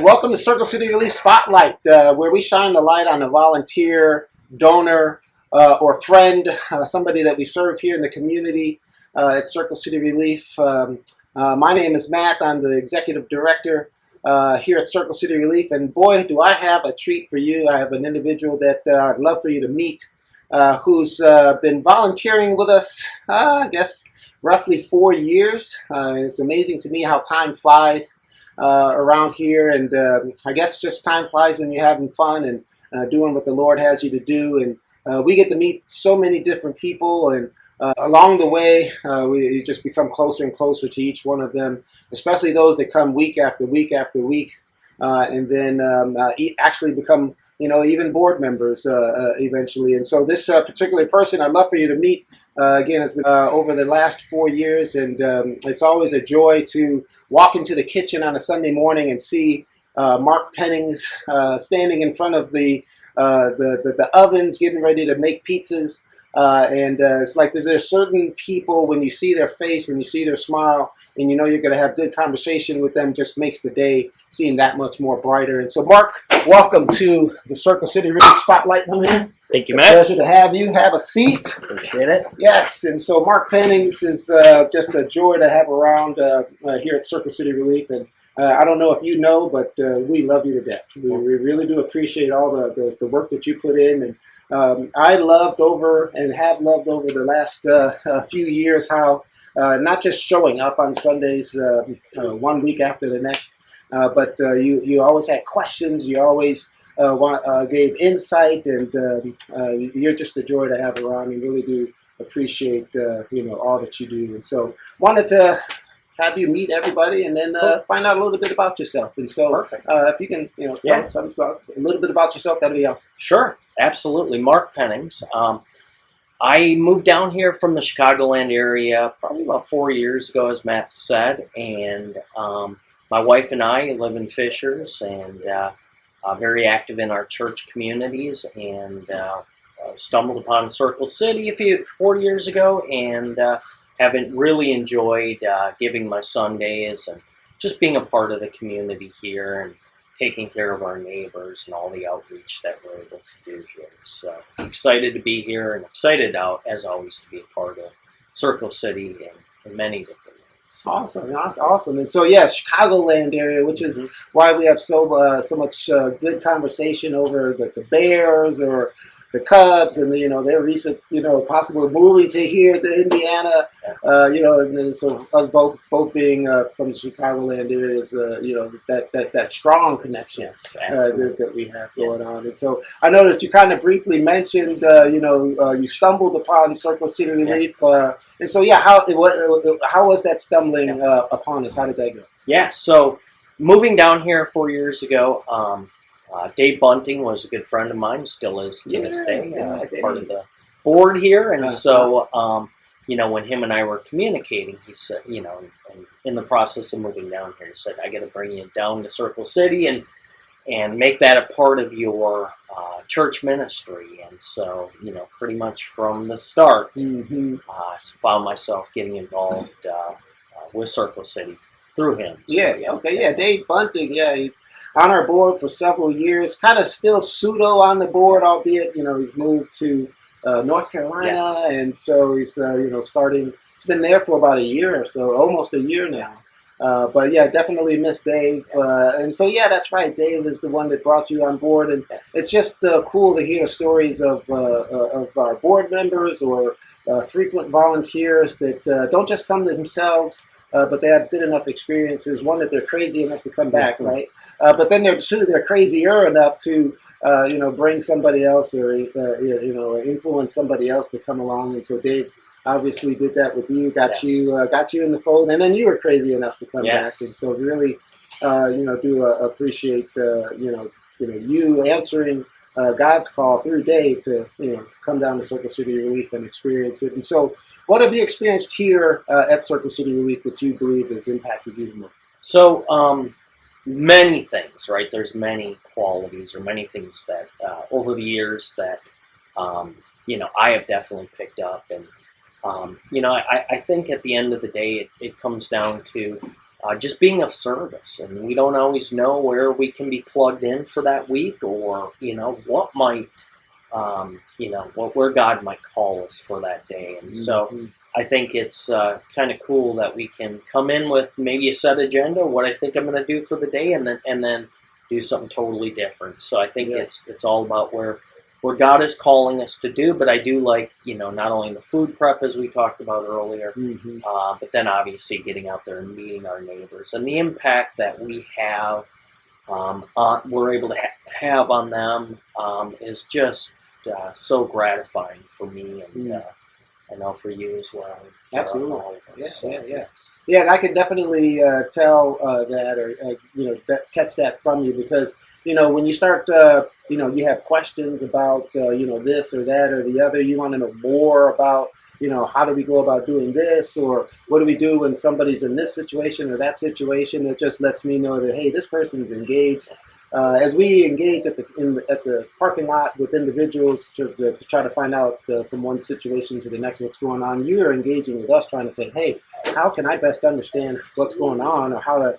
welcome to Circle City Relief Spotlight, where we shine the light on a volunteer, donor, or friend, somebody that we serve here in the community at Circle City Relief. My name is Matt. I'm the executive director here at Circle City Relief, and boy, do I have a treat for you. I have an individual that I'd love for you to meet who's been volunteering with us, I guess, roughly 4 years. It's amazing to me how time flies around here, and I guess just time flies when you're having fun and doing what the Lord has you to do. And we get to meet so many different people, and along the way we just become closer and closer to each one of them, especially those that come week after week after week, and then actually become, you know, even board members eventually. And so this particular person I'd love for you to meet again has been over the last 4 years, and it's always a joy to walk into the kitchen on a Sunday morning and see Mark Pennings standing in front of the ovens, getting ready to make pizzas. And it's like there's certain people, when you see their face, when you see their smile, and you know you're going to have good conversation with them, just makes the day seem that much more brighter. And so, Mark, welcome to the Circle City Relief Spotlight, my man. Thank you, It's Matt. a pleasure to have you. Have a seat. Appreciate it. Yes, and so Mark Pennings is just a joy to have around here at Circle City Relief. And I don't know if you know, but we love you to death. We really do appreciate all the work that you put in. And I loved over and have loved over the last few years how not just showing up on Sundays 1 week after the next, but you always had questions. You always gave insight, and you're just a joy to have around, and really do appreciate all that you do. And so wanted to have you meet everybody, and then find out a little bit about yourself. And so if you can tell us something a little bit about yourself, that'd be awesome. Sure, absolutely. Mark Pennings. I moved down here from the Chicagoland area probably about 4 years ago, as Matt said, and my wife and I live in Fishers, and very active in our church communities, and stumbled upon Circle City 4 years ago, and haven't really enjoyed giving my Sundays and just being a part of the community here and taking care of our neighbors and all the outreach that we're able to do here. So excited to be here, and excited out, as always, to be a part of Circle City in many different ways. Awesome. And so, yeah, Chicagoland area, which is why we have so much good conversation over the Bears or the Cubs, and their recent possible moving to here to Indiana, and then so us both being from the Chicagoland areas, that strong connection that we have going on. And so I noticed you kind of briefly mentioned you stumbled upon Circle City Relief, and so how was that stumbling upon us? How did that go? Yeah, so moving down here 4 years ago. Dave Bunting was a good friend of mine, still is to this day, part of the board here. And so, when him and I were communicating, he said, and in the process of moving down here, he said, I got to bring you down to Circle City and make that a part of your church ministry. And so, pretty much from the start, I found myself getting involved with Circle City through him. So, Dave Bunting, on our board for several years, kind of still pseudo on the board, albeit, he's moved to North Carolina, and so he's, starting, he's been there for about a year or so, almost a year now. But yeah, definitely miss Dave. And so, that's right, Dave is the one that brought you on board, and it's just cool to hear stories of our board members or frequent volunteers that don't just come to themselves, but they have good enough experiences, one, that they're crazy enough to come back, right? But then they're crazier enough to, bring somebody else or, influence somebody else to come along. And so Dave obviously did that with you, got you in the fold, and then you were crazy enough to come back. And so really, do appreciate, you answering God's call through Dave to, come down to Circle City Relief and experience it. And so what have you experienced here at Circle City Relief that you believe has impacted you the most? So, many things, right? There's many qualities or many things that over the years that, I have definitely picked up. And, I think at the end of the day, it comes down to just being of service. And we don't always know where we can be plugged in for that week, or what might where God might call us for that day. And so I think it's kind of cool that we can come in with maybe a set agenda, what I think I'm going to do for the day, and then do something totally different. So I think it's all about where God is calling us to do. But I do like, not only the food prep as we talked about earlier, but then obviously getting out there and meeting our neighbors, and the impact that we have, we're able to have on them is just so gratifying for me, and I know for you as well. Absolutely. Yeah, and I can definitely tell that, or catch that from you, because when you start, you have questions about this or that or the other. You want to know more about how do we go about doing this, or what do we do when somebody's in this situation or that situation. It just lets me know that, hey, this person's engaged. As we engage at the parking lot with individuals to try to find out from one situation to the next what's going on, you're engaging with us, trying to say, hey, how can I best understand what's going on, or how to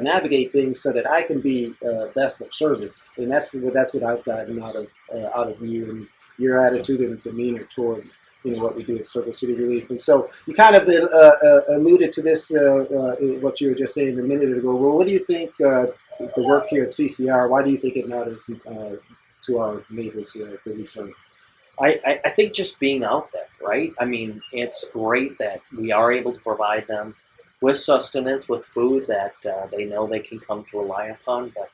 navigate things so that I can be best of service. And that's what I've gotten out of you and your attitude and demeanor towards what we do at Circle City Relief. And so you kind of alluded to this, what you were just saying a minute ago. Well, what do you think? The work here at CCR, why do you think it matters to our neighbors that we serve? I think just being out there, right? I mean, it's great that we are able to provide them with sustenance, with food that they know they can come to rely upon. But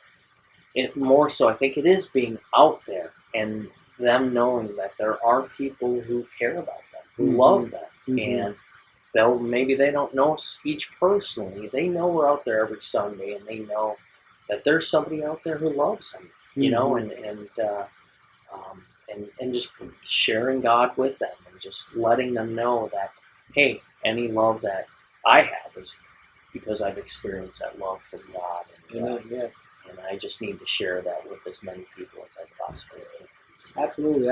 more so, I think it is being out there and them knowing that there are people who care about them, who love them, and maybe they don't know us each personally. They know we're out there every Sunday, and they know that there's somebody out there who loves them, and just sharing God with them, and just letting them know that, hey, any love that I have is because I've experienced that love from God, and I just need to share that with as many people as I possibly can. Absolutely.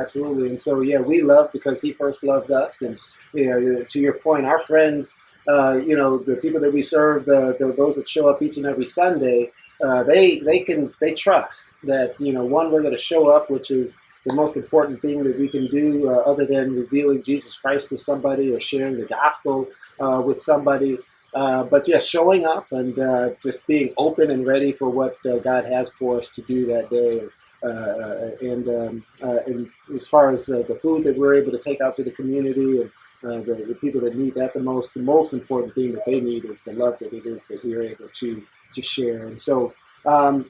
And so, we love because He first loved us. And to your point, our friends, the people that we serve, those that show up each and every Sunday, they trust that one, we're going to show up, which is the most important thing that we can do, other than revealing Jesus Christ to somebody or sharing the gospel with somebody. But showing up and just being open and ready for what God has for us to do that day. And as far as the food that we're able to take out to the community and the people that need that the most important thing that they need is the love that it is that we're able to share. And so,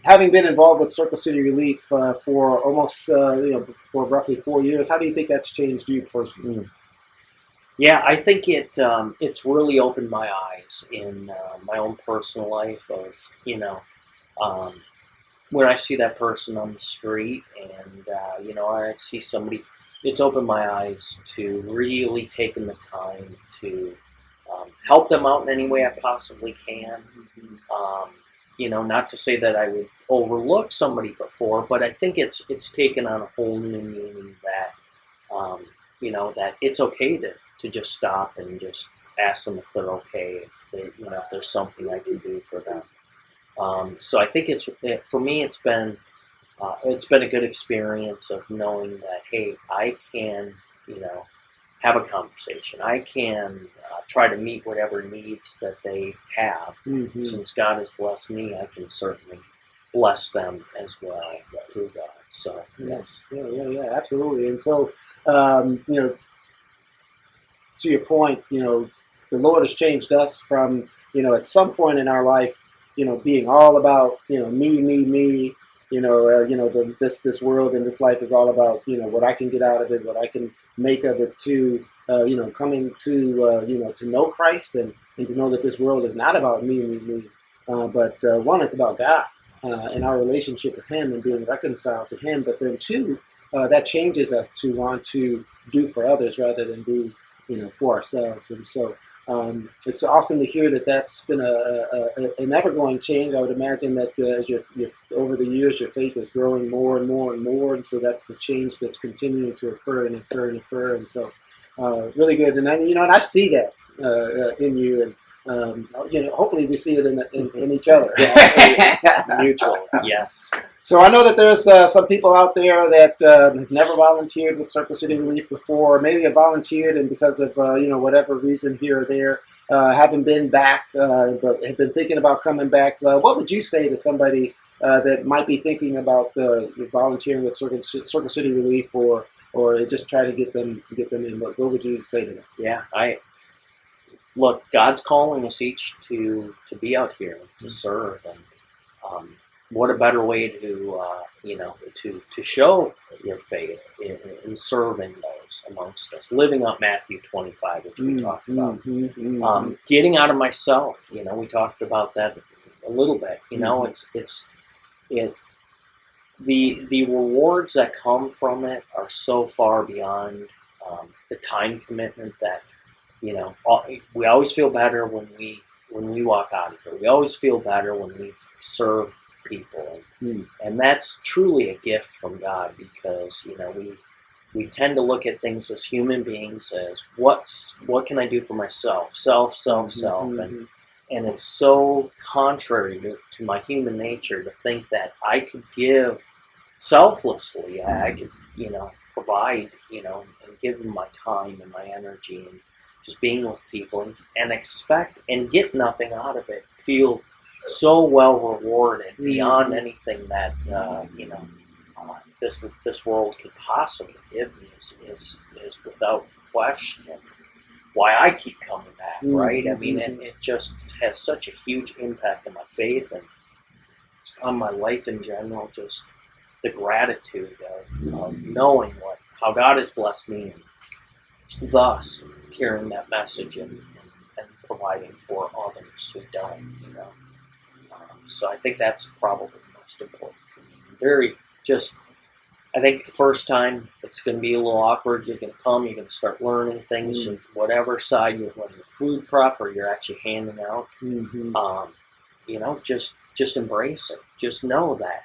having been involved with Circle City Relief for almost for roughly 4 years, how do you think that's changed you personally? Yeah, I think it's really opened my eyes in my own personal life of when I see that person on the street, and I see somebody, it's opened my eyes to really taking the time to help them out in any way I possibly can. Not to say that I would overlook somebody before, but I think it's taken on a whole new meaning that that it's okay to just stop and just ask them if they're okay, if there's something I can do for them. So I think for me, it's been a good experience of knowing that, hey, I can, have a conversation. I can try to meet whatever needs that they have. Since God has blessed me, I can certainly bless them as well through God. So yes, absolutely. And so, to your point, the Lord has changed us from, at some point in our life, being all about, me, this world and this life is all about, what I can get out of it, what I can make of it, to, coming to, to know Christ and to know that this world is not about me, but one, it's about God and our relationship with Him and being reconciled to Him. But then two, that changes us to want to do for others rather than do, for ourselves. And so, it's awesome to hear that that's been an ever-going change. I would imagine that as over the years, your faith is growing more and more and more, and so that's the change that's continuing to occur. And so really good. And I see that in you. hopefully we see it in each other. Mutual, yes. So I know that there's some people out there that have never volunteered with Circle City Relief before, maybe have volunteered and because of whatever reason here or there haven't been back, but have been thinking about coming back. What would you say to somebody that might be thinking about volunteering with Circle City Relief or just try to get them in? What would you say to them? Yeah, look, God's calling us each to be out here to serve, and what a better way to to show your faith in serving those amongst us, living up Matthew 25, which we talked about, getting out of myself. We talked about that a little bit. The rewards that come from it are so far beyond the time commitment that we always feel better when we walk out of here. We always feel better when we serve people, and that's truly a gift from God, because we tend to look at things as human beings as what can I do for myself, self, and it's so contrary to my human nature to think that I could give selflessly. I could provide and give them my time and my energy and just being with people and expect and get nothing out of it. Feel so well rewarded beyond anything that this world could possibly give me is without question why I keep coming back. Right? I mean, and it just has such a huge impact on my faith and on my life in general. Just the gratitude of knowing how God has blessed me, and thus carrying that message and providing for others who don't. So I think that's probably the most important for me. I think the first time it's going to be a little awkward. You're going to come, you're going to start learning things, and whatever side you're letting the food prep or you're actually handing out, just embrace it. Just know that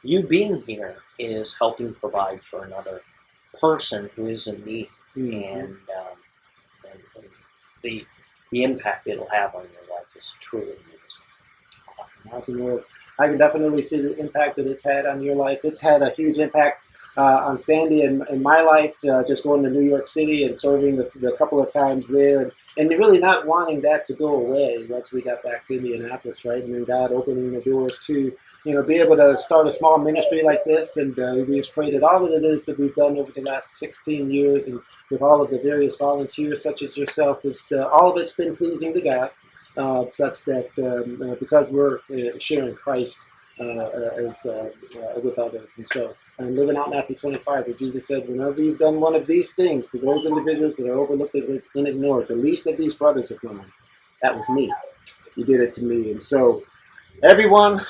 you being here is helping provide for another person who is in need, and the impact it'll have on your life is truly amazing. Awesome. Well, I can definitely see the impact that it's had on your life. It's had a huge impact on Sandy and my life, just going to New York City and serving the couple of times there, and really not wanting that to go away once we got back to Indianapolis, right? And then God opening the doors to be able to start a small ministry like this, and we just pray that all that it is that we've done over the last 16 years and with all of the various volunteers such as yourself, is all of it's been pleasing to God. Such that because we're sharing Christ with others. And so, and living out Matthew 25, where Jesus said, whenever you've done one of these things to those individuals that are overlooked and ignored, the least of these brothers of mine, that was me. You did it to me. And so, everyone,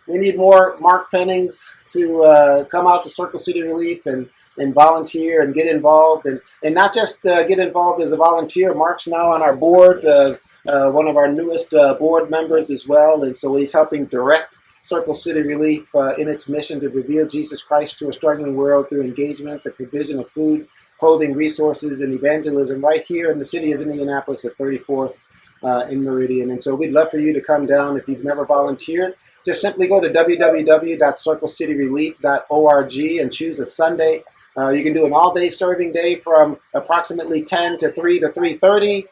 we need more Mark Pennings to come out to Circle City Relief and volunteer and get involved. And not just get involved as a volunteer. Mark's now on our board. One of our newest board members as well, and so he's helping direct Circle City Relief in its mission to reveal Jesus Christ to a struggling world through engagement, the provision of food, clothing, resources, and evangelism right here in the city of Indianapolis at 34th in Meridian. And so we'd love for you to come down. If you've never volunteered, just simply go to www.circlecityrelief.org and choose a Sunday. You can do an all-day serving day from approximately 10 to 3 to 3:30,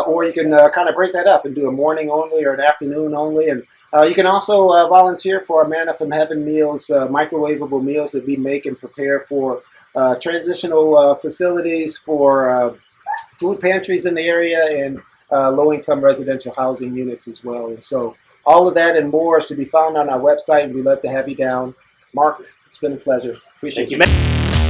or you can kind of break that up and do a morning only or an afternoon only. And you can also volunteer for our Manna from Heaven meals, microwavable meals that we make and prepare for transitional facilities, for food pantries in the area, and low-income residential housing units as well. And so all of that and more is to be found on our website, and we'd love to have you down. Mark, it's been a pleasure. Appreciate you. Thank you, man.